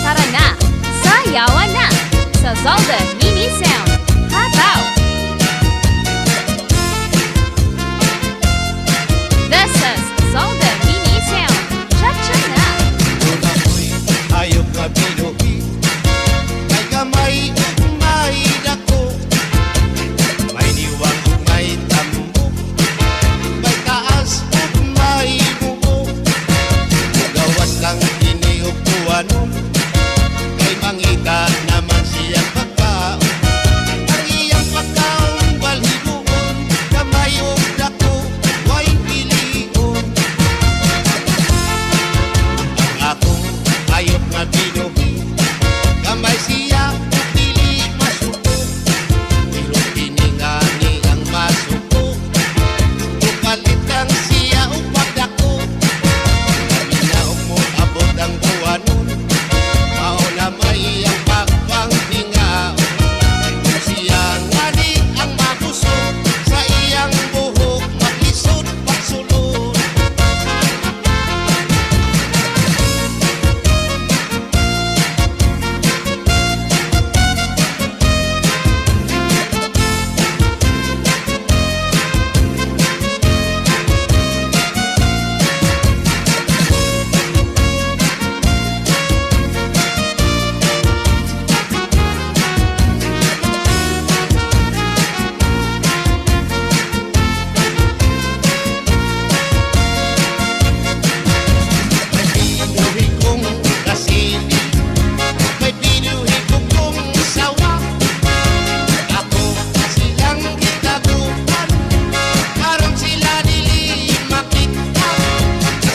Tara na, sayawan na sa Zelda Mini Sound. Hataw! This is Zelda Mini Sound. Cha-cha na! Una ko'y hayop nga binuhi, may gamay ug may dako, may diwang ug may tambok, may taas ug may buo. Gawas lang ini ug tuwanon, kay mangita naman siyang pagkaon. Ang iyang pagkaon balhibuon, gamay ug dako, way pilion. Ang akong hayop nga binuhi, gamay siya ug dili masuko, pero piningani ang masuko, upalit lang siya ug pagdako. Kami na ug mo abot ang buwanon, mao na may iyang pagpanghingaon. Kung siya ngani ang mabusog, sa iyang buhok maglisod pagsulod. May pinuhi kong kasili, may pinuhi kong sawa. Ako silang gitaguan, karon sila dili makita.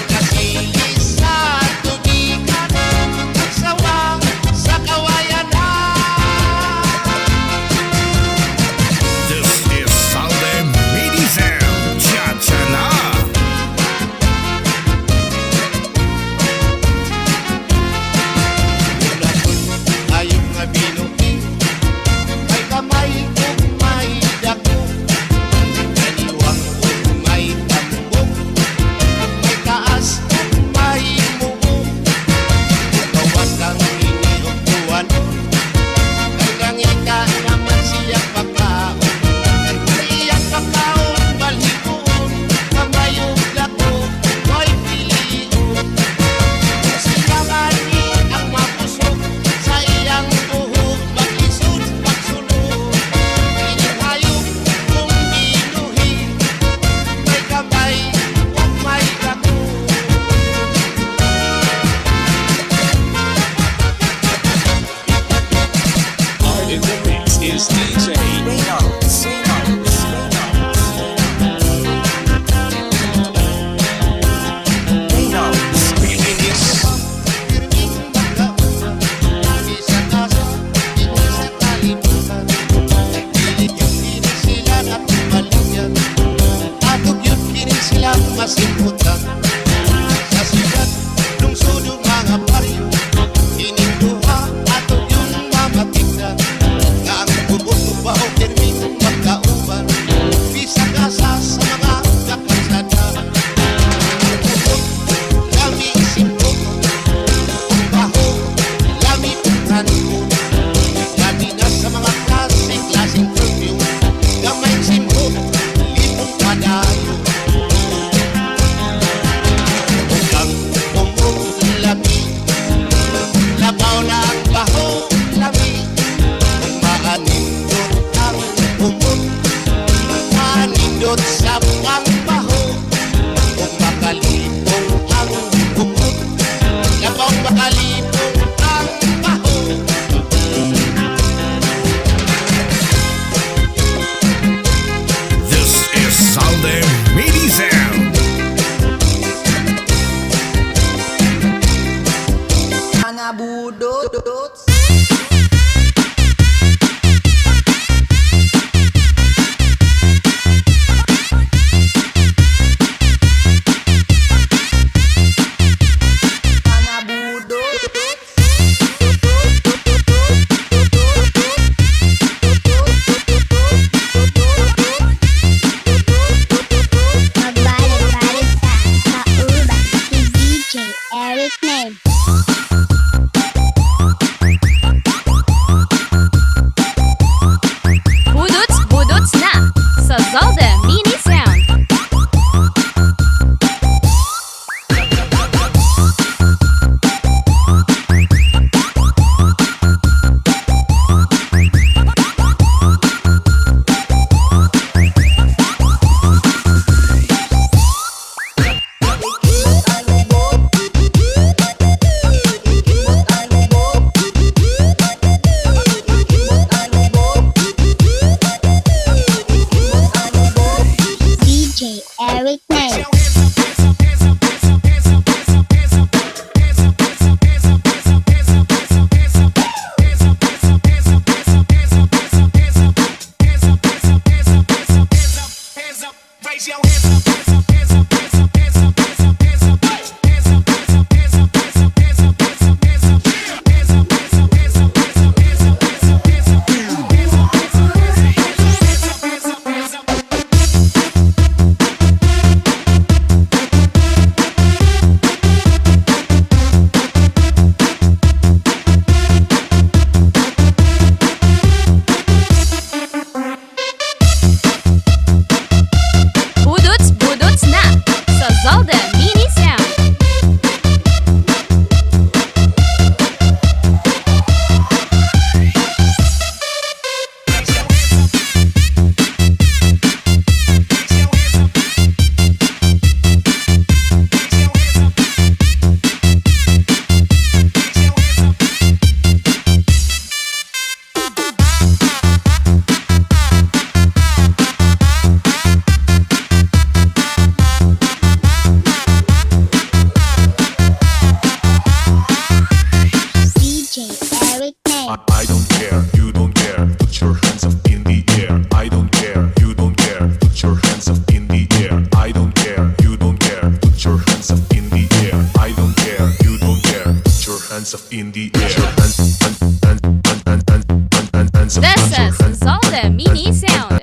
Kasili sa tubigan, ang sawa sa kawayanan. This is Zelda Mini Sound. Cha-cha na! Una ko'y hayop nga binuhi, may kamay ug may dako, may diwang ug may tambok, may taas ug may muo. Gawas lang ini ug tuwanon, kay gangita naman siyang pagkaon. Ang iyang pagkaon balhibuon, kamay ug dako, way pilion. Kung sila ngani ang mapusok, sa iyang buhok maglisod pagsulod. Ining hayop kung binuhi, may kamay ug may dako. In the mix is DJ Pilinis, pirming magkaon, di sa kasa, di sa kalibutan. Dili yun kini sila natumaligyan, atog yun kini sila masimputan. Sa sigat, lungsod yung mga baryo, kining duha, atog yun mamatigdan. Nga ang bubot upa o pirming magkauban, bisa kasa sa mga kapansada. Lami isimpok, baho, lami pagkaniko, lami na sa mga klaseng perfume, gamay simpok, lipong padayo. Ang umok lami, labaw na ang baho, lami, kung maanindot ang umok, maanindot sa pangbaho. Kung makalipong ang bukod, labaw makalipong ang baho. This is Zelda Mini Sound. Mga budot. Mga budot. Magbalik-balik sa urban si DJ Eric Name. I don't care, you don't care. Put your hands up in the air. I don't care, you don't care. Put your hands up in the air. I don't care, you don't care. Put your hands up in the air. I don't care, you don't care. Put your hands up in the air. This is Zalda Mini Sound.